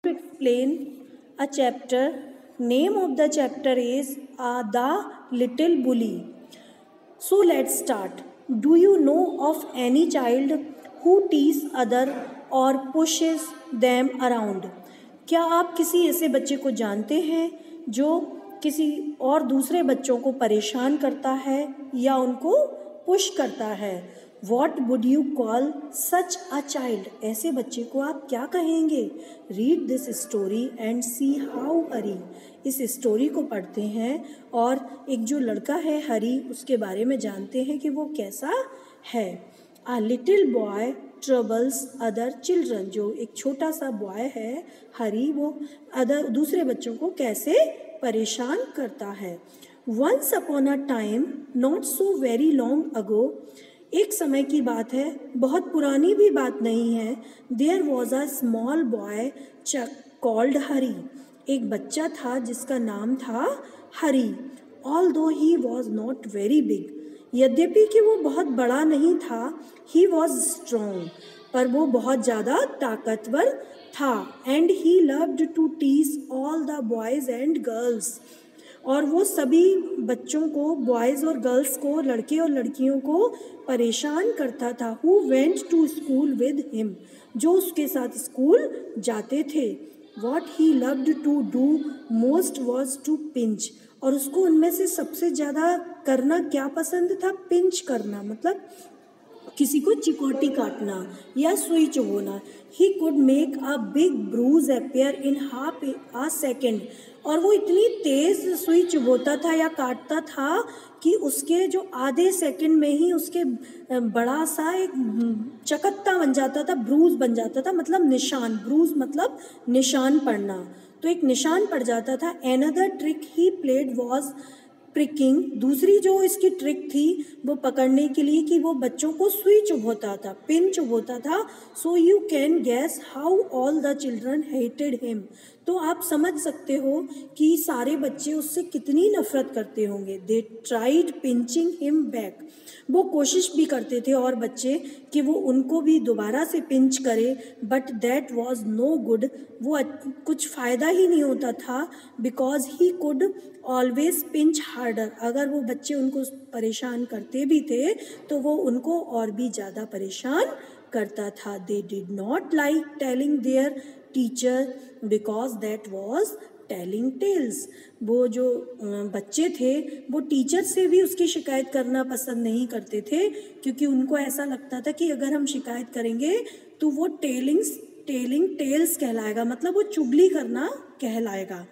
To explain a chapter. Name of the chapter is The Little Bully. So let's start. Do you know of any child who tease other or pushes them around? क्या आप किसी ऐसे बच्चे को जानते हैं जो किसी और दूसरे बच्चों को परेशान करता है या उनको पुश करता है? What would you call such a child? ऐसे बच्चे को आप क्या कहेंगे? Read this story and see how हरी. इस स्टोरी को पढ़ते हैं और एक जो लड़का है हरी उसके बारे में जानते हैं कि वो कैसा है. A little boy troubles other children. जो एक छोटा सा बॉय है हरी वो दूसरे बच्चों को कैसे परेशान करता है. Once upon a time, not so very long ago, एक समय की बात है, बहुत पुरानी भी बात नहीं है. There was a small boy called हरी. एक बच्चा था जिसका नाम था हरी. Although he was not very big, यद्यपि कि वो बहुत बड़ा नहीं था. He was strong, पर वो बहुत ज़्यादा ताकतवर था. And he loved to tease all the boys and girls. और वो सभी बच्चों को बॉयज़ और गर्ल्स को लड़के और लड़कियों को परेशान करता था. Who went to school with him, जो उसके साथ स्कूल जाते थे. What he loved to do most was to pinch. और उसको उनमें से सबसे ज़्यादा करना क्या पसंद था? पिंच करना, मतलब किसी को चिकोटी काटना या सुई चुभोना. He could make a big bruise appear in half a second. और वो इतनी तेज़ सुई चुभोता था या काटता था कि उसके जो आधे सेकंड में ही उसके बड़ा सा एक चकत्ता बन जाता था, ब्रूज बन जाता था, मतलब निशान. ब्रूज मतलब निशान पड़ना, तो एक निशान पड़ जाता था. Another trick he played was pricking. दूसरी जो इसकी ट्रिक थी वो पकड़ने के लिए कि वो बच्चों को सुई चुभोता था, पिन चुभोता था. So you can gas how all the children hated him. तो आप समझ सकते हो कि सारे बच्चे उससे कितनी नफरत करते होंगे. They tried pinching him back. वो कोशिश भी करते थे और बच्चे कि वो उनको भी दोबारा से पिंच करे, but that was no good. वो कुछ फ़ायदा ही नहीं होता था. Because he could always pinch harder. अगर वो बच्चे उनको परेशान करते भी थे तो वो उनको और भी ज़्यादा परेशान करता था. They did not like telling their teacher because that was telling tales. वो जो बच्चे थे वो टीचर से भी उसकी शिकायत करना पसंद नहीं करते थे, क्योंकि उनको ऐसा लगता था कि अगर हम शिकायत करेंगे तो वो टेलिंग टेल्स कहलाएगा, मतलब वो चुगली करना कहलाएगा.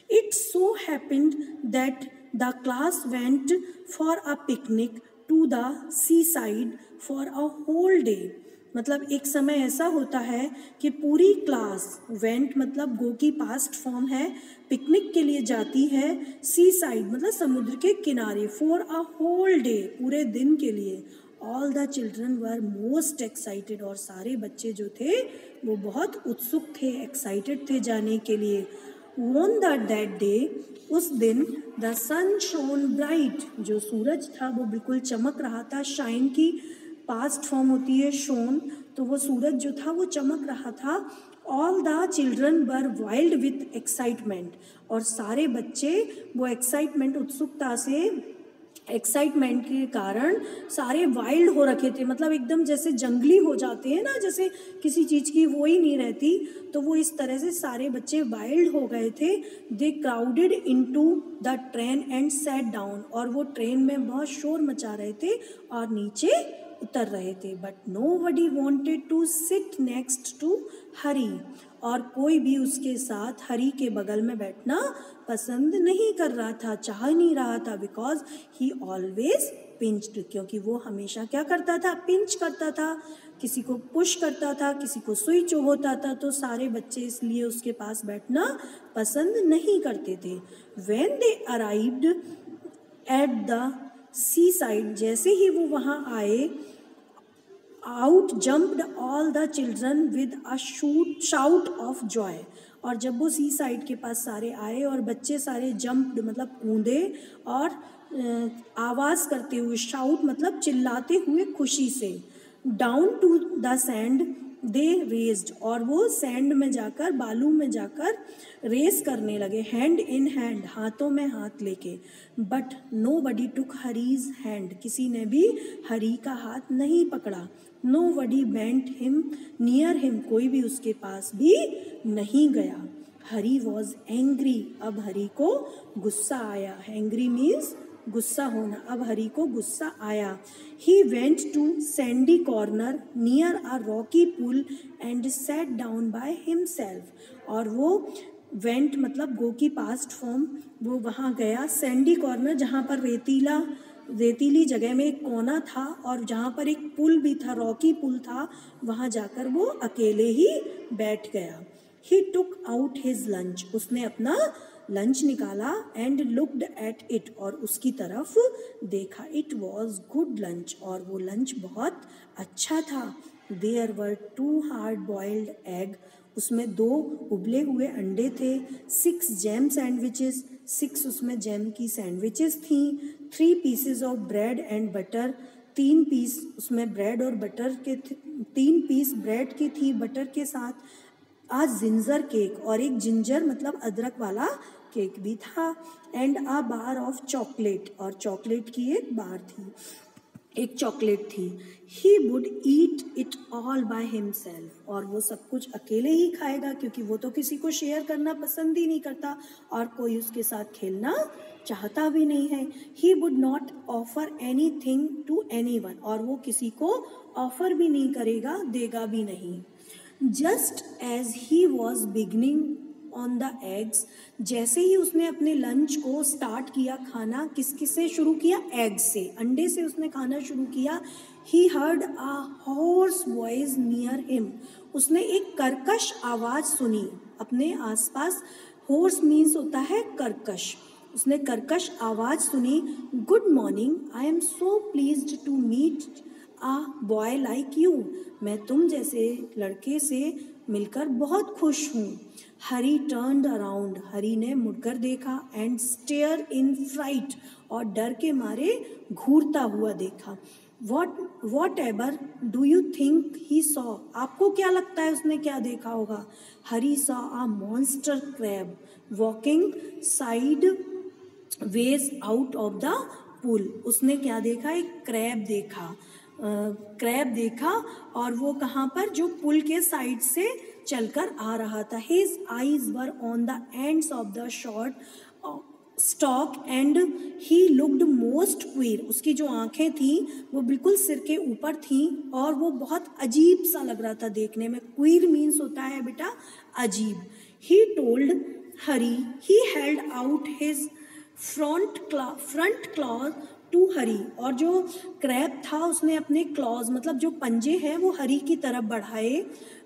It so happened that the class went for a picnic to the seaside for a whole day. मतलब एक समय ऐसा होता है कि पूरी क्लास, वेंट मतलब गो की पास्ट फॉर्म है, पिकनिक के लिए जाती है. सी साइड मतलब समुद्र के किनारे. फॉर अ होल डे, पूरे दिन के लिए. All the children were most excited. और सारे बच्चे जो थे वो बहुत उत्सुक थे, एक्साइटेड थे जाने के लिए. On that day, उस दिन the sun shone bright. जो सूरज था वो बिल्कुल चमक रहा था. शाइन की पास्ट फॉर्म होती है शोन, तो वो सूरज जो था वो चमक रहा था. All the children were wild with excitement. और सारे बच्चे वो एक्साइटमेंट, उत्सुकता से, एक्साइटमेंट के कारण सारे वाइल्ड हो रखे थे. मतलब एकदम जैसे जंगली हो जाते हैं ना, जैसे किसी चीज़ की वो ही नहीं रहती, तो वो इस तरह से सारे बच्चे वाइल्ड हो गए थे. They crowded into the train and sat down. और वो ट्रेन में बहुत शोर मचा रहे थे और नीचे उतर रहे थे. But nobody wanted to sit next to Harry. और कोई भी उसके साथ हरी के बगल में बैठना पसंद नहीं कर रहा था, चाह नहीं रहा था. Because he always pinched. क्योंकि वो हमेशा क्या करता था? पिंच करता था, किसी को पुश करता था, किसी को सुई चुभोता था. तो सारे बच्चे इसलिए उसके पास बैठना पसंद नहीं करते थे. When they arrived at the seaside, जैसे ही वो वहाँ आए, out jumped all the children with a shout of joy. और जब वो सी साइड के पास सारे आए और बच्चे सारे जंप्ड मतलब कूदे और आवाज़ करते हुए, शाउट मतलब चिल्लाते हुए खुशी से. Down to the sand they raced, और वो सैंड में जाकर, बालू में जाकर रेस करने लगे, हैंड इन हैंड, हाथों में हाथ लेके। But nobody took Hari's hand, किसी ने भी हरी का हाथ नहीं पकड़ा। Nobody bent him near him, कोई भी उसके पास भी नहीं गया। हरी वॉज एंग्री, अब हरी को गुस्सा आया। एंग्री मीन्स गुस्सा होना, अब हरी को गुस्सा आया। He went to sandy corner near a rocky pool and sat down by himself, और वो वेंट मतलब गो की पास्ट फॉर्म, वो वहाँ गया सैंडी कॉर्नर, जहाँ पर रेतीली जगह में एक कोना था और जहाँ पर एक पुल भी था, रॉकी पुल था, वहाँ जाकर वो अकेले ही बैठ गया। ही टुक आउट हिज लंच, उसने अपना लंच निकाला। एंड लुक्ड एट इट, और उसकी तरफ देखा। इट वॉज गुड लंच, और वो लंच बहुत अच्छा था। There were 2 hard boiled egg, उसमें 2 उबले हुए अंडे थे। 6 जैम सैंडविचेस, 6 उसमें जैम की सैंडविचेस थी। 3 pieces of bread and butter, 3 piece उसमें ब्रेड और बटर के 3 पीस ब्रेड की थी बटर के साथ। आज जिंजर केक, और एक जिंजर मतलब अदरक वाला केक भी था। And a bar of chocolate, और चॉकलेट की एक बार थी, एक चॉकलेट थी। He would eat it all bye himself, और वो सब कुछ अकेले ही खाएगा, क्योंकि वो तो किसी को शेयर करना पसंद ही नहीं करता और कोई उसके साथ खेलना चाहता भी नहीं है। He would not offer anything to anyone, और वो किसी को ऑफर भी नहीं करेगा, देगा भी नहीं। Just as he was beginning on the eggs, जैसे ही उसने अपने लंच को स्टार्ट किया खाना, किससे शुरू किया? एग से, अंडे से उसने खाना शुरू किया। He heard a horse voice near him, उसने एक कर्कश आवाज़ सुनी अपने आसपास। हॉर्स मीन्स होता है कर्कश, उसने कर्कश आवाज़ सुनी। Good morning, I am so pleased to meet a boy like you, मैं तुम जैसे लड़के से मिलकर बहुत खुश हूँ। हरी टर्न्ड अराउंड, हरी ने मुड़कर देखा। एंड स्टेयर इन फ्राइट, और डर के मारे घूरता हुआ देखा। Whatever do you think he saw, आपको क्या लगता है उसने क्या देखा होगा? Harry saw a monster crab walking sideways out of the pool, उसने क्या देखा? एक क्रैब देखा, क्रैब देखा, और वो कहाँ पर? जो पुल के साइड से चलकर आ रहा था। His eyes were on the ends of the short stock and he looked most queer, उसकी जो आंखें थी वो बिल्कुल सिर के ऊपर थी और वो बहुत अजीब सा लग रहा था देखने में। क्वीर मीन्स होता है बेटा अजीब। He told Harry, he held out his front claws to Harry, और जो क्रैब था उसने अपने क्लॉज मतलब जो पंजे हैं वो हरी की तरफ बढ़ाए।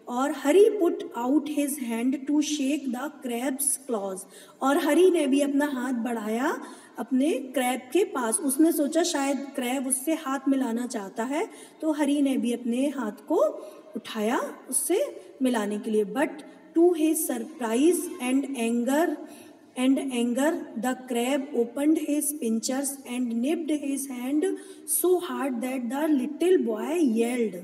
और Harry put out his hand to shake the crab's claws, और हरी ने भी अपना हाथ बढ़ाया अपने क्रैब के पास। उसने सोचा शायद क्रैब उससे हाथ मिलाना चाहता है, तो हरी ने भी अपने हाथ को उठाया उससे मिलाने के लिए। But to his surprise and anger the crab opened his pincers and nipped his hand so hard that the little boy yelled।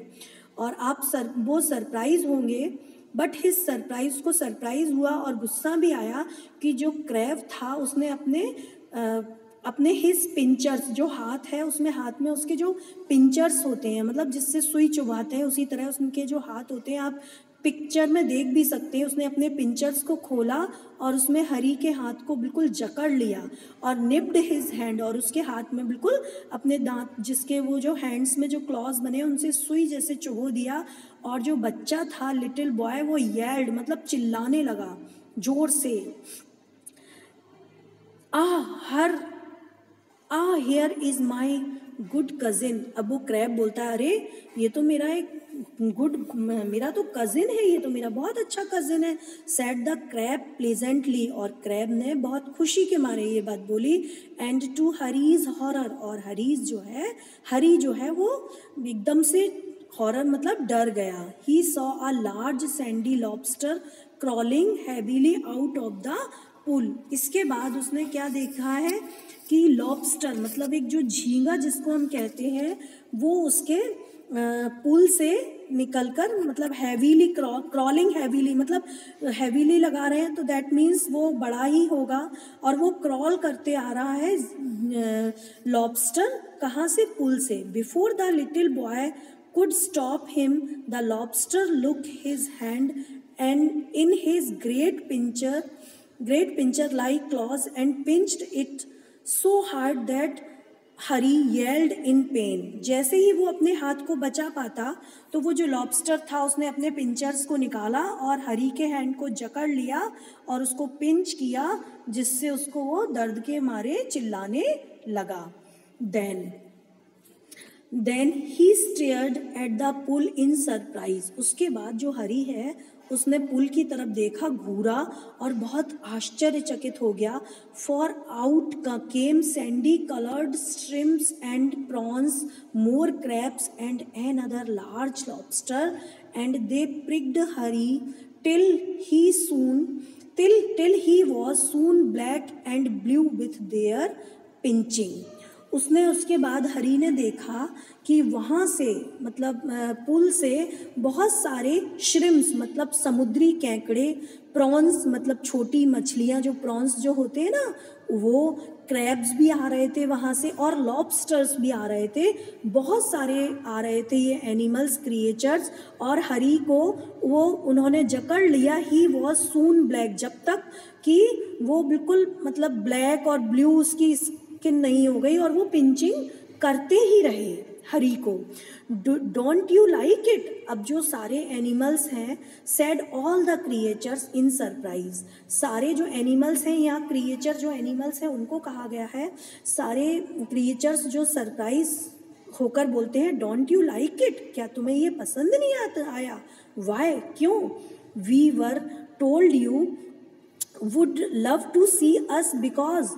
और आप वो सरप्राइज होंगे, बट हिज सरप्राइज को सरप्राइज हुआ और गुस्सा भी आया कि जो क्रैब था उसने अपने हिज पिंचर्स, जो हाथ है उसमें, हाथ में उसके जो पिंचर्स होते हैं मतलब जिससे सुई चुभाते हैं, उसी तरह उनके जो हाथ होते हैं आप पिक्चर में देख भी सकते हैं। उसने अपने पिंचर्स को खोला और उसमें हरी के हाथ को बिल्कुल जकड़ लिया और निप्ड हिज हैंड, और उसके हाथ में बिल्कुल अपने दांत, जिसके वो जो हैंड्स में जो क्लॉज बने उनसे सुई जैसे चुभो दिया। और जो बच्चा था लिटिल बॉय वो येल्ड मतलब चिल्लाने लगा जोर से, here is my good cousin. अब वो क्रैब बोलता है अरे ये तो मेरा एक मेरा तो कजिन है, ये तो मेरा बहुत अच्छा कजिन है। सेड द क्रैब प्लेजेंटली, और क्रैब ने बहुत खुशी के मारे ये बात बोली। एंड टू हरीज हॉरर, और हरी जो है वो एकदम से हॉरर मतलब डर गया। He saw a large sandy lobster crawling heavily out of the pool. इसके बाद उसने क्या देखा है कि लॉबस्टर मतलब एक जो झींगा जिसको हम कहते हैं वो उसके पुल से निकलकर, मतलब हैवीली क्रॉलिंग, हैवीली मतलब हैवीली लगा रहे हैं तो दैट मीन्स वो बड़ा ही होगा, और वो क्रॉल करते आ रहा है लॉबस्टर, कहाँ से, पुल से। Before the little boy could stop him, the lobster looked his hand and in his great pincher like claws and pinched it so hard that Hari yelled in pain। जैसे ही वो अपने हाथ को बचा पाता तो वो जो लॉबस्टर था उसने अपने पिंचर्स को निकाला और हरी के हैंड को जकड़ लिया और उसको पिंच किया, जिससे उसको वो दर्द के मारे चिल्लाने लगा। Then he stared at the pool in surprise। उसके बाद जो हरी है उसने पुल की तरफ देखा, घूरा और बहुत आश्चर्यचकित हो गया। For out came sandy colored shrimps and prawns, more crabs and another large lobster, and they pricked Hari till he was soon black and blue with their pinching। उसने उसके बाद हरी ने देखा कि वहाँ से, मतलब पुल से बहुत सारे श्रिम्स मतलब समुद्री केकड़े, प्रॉन्स मतलब छोटी मछलियाँ, जो प्रॉन्स जो होते हैं ना, वो क्रैब्स भी आ रहे थे वहाँ से, और लॉबस्टर्स भी आ रहे थे, बहुत सारे आ रहे थे ये एनिमल्स, क्रिएचर्स। और हरी को वो उन्होंने जकड़ लिया। ही वॉज सून ब्लैक, जब तक कि वो बिल्कुल मतलब ब्लैक और ब्लू उसकी स्किन नहीं हो गई, और वो पिंचिंग करते ही रहे हरी को। Don't you like it? अब जो सारे एनिमल्स हैं, said all the creatures in surprise. सारे जो एनिमल्स हैं, यहाँ क्रिएचर जो एनिमल्स हैं उनको कहा गया है, सारे क्रिएचर्स जो सरप्राइज होकर बोलते हैं, डोंट यू लाइक इट? क्या तुम्हें ये पसंद नहीं आया? वाई, क्यों? We were told you would love to see us because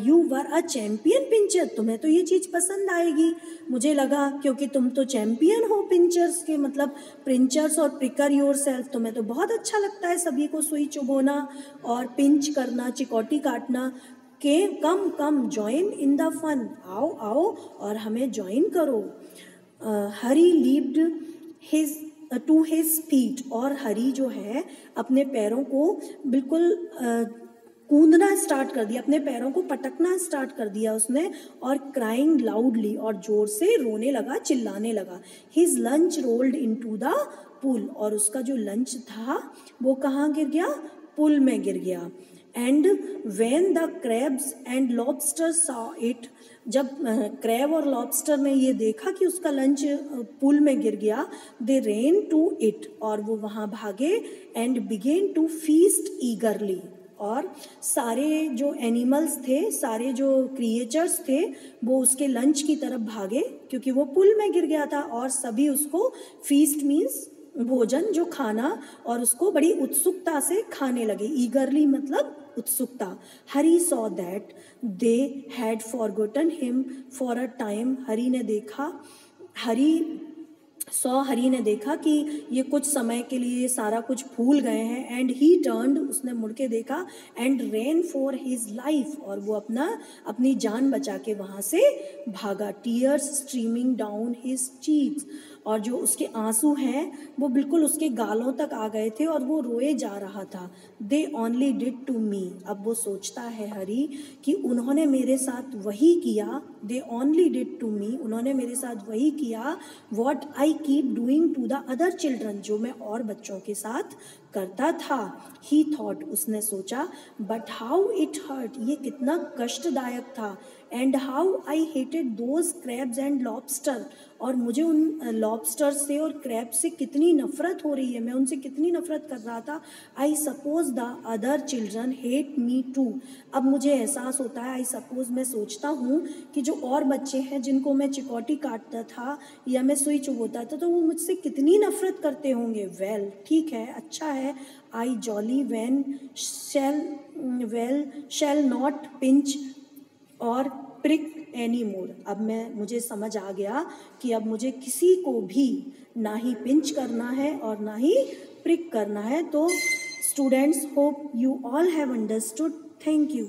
you were a champion pincher। तुम्हें तो ये चीज़ पसंद आएगी, मुझे लगा, क्योंकि तुम तो चैम्पियन हो पिंचर्स के, मतलब पिंचर्स और प्रिकर योर सेल्फ। तुम्हें तो बहुत अच्छा लगता है सभी को सुई चुभोना और पिंच करना, चिकोटी काटना। के come join in the fun, आओ आओ और हमें ज्वाइन करो। Harry leaped his to his feet, और हरी जो है अपने पैरों को बिल्कुल कूदना स्टार्ट कर दिया, अपने पैरों को पटकना स्टार्ट कर दिया उसने, और क्राइंग लाउडली, और जोर से रोने लगा, चिल्लाने लगा। His lunch rolled into the pool, और उसका जो लंच था वो कहाँ गिर गया? पुल में गिर गया। And when the crabs and lobster saw it, जब क्रैब और लॉबस्टर ने ये देखा कि उसका लंच पुल में गिर गया, दे रेन टू इट, और वो वहाँ भागे, and began to feast eagerly. और सारे जो एनिमल्स थे, सारे जो क्रिएचर्स थे, वो उसके लंच की तरफ भागे, क्योंकि वो पुल में गिर गया था, और सभी उसको, फीस्ट मीन्स भोजन, जो खाना, और उसको बड़ी उत्सुकता से खाने लगे। ईगरली मतलब उत्सुकता। Harry saw that they had forgotten him for a time. Harry ने देखा कि ये कुछ समय के लिए सारा कुछ भूल गए हैं। एंड ही टर्न्ड, उसने मुड़ के देखा, and rain for his life, और वो अपनी जान बचा के वहाँ से भागा। Tears streaming down his cheeks, और जो उसके आंसू हैं वो बिल्कुल उसके गालों तक आ गए थे, और वो रोए जा रहा था। They only did to me, अब वो सोचता है हरी कि उन्होंने मेरे साथ वही किया। They only did to me, उन्होंने मेरे साथ वही किया, what I keep doing to the other children, जो मैं और बच्चों के साथ करता था। ही थॉट, उसने सोचा, बट हाउ इट हर्ट, ये कितना कष्टदायक था। And how I hated those crabs and lobster, और मुझे उन लॉबस्टर से और क्रैब से कितनी नफ़रत हो रही है, मैं उनसे कितनी नफ़रत कर रहा था। I suppose the other children hate me too, अब मुझे एहसास होता है, आई सपोज मैं सोचता हूँ कि जो और बच्चे हैं जिनको मैं चिकोटी काटता था या मैं सुई चुभोता था, तो वो मुझसे कितनी नफ़रत करते होंगे। वेल, ठीक है, अच्छा है। I jolly well shall not pinch or prick anymore, अब मुझे समझ आ गया कि अब मुझे किसी को भी ना ही पिंच करना है और ना ही प्रिक करना है। तो students, hope you all have understood. Thank you.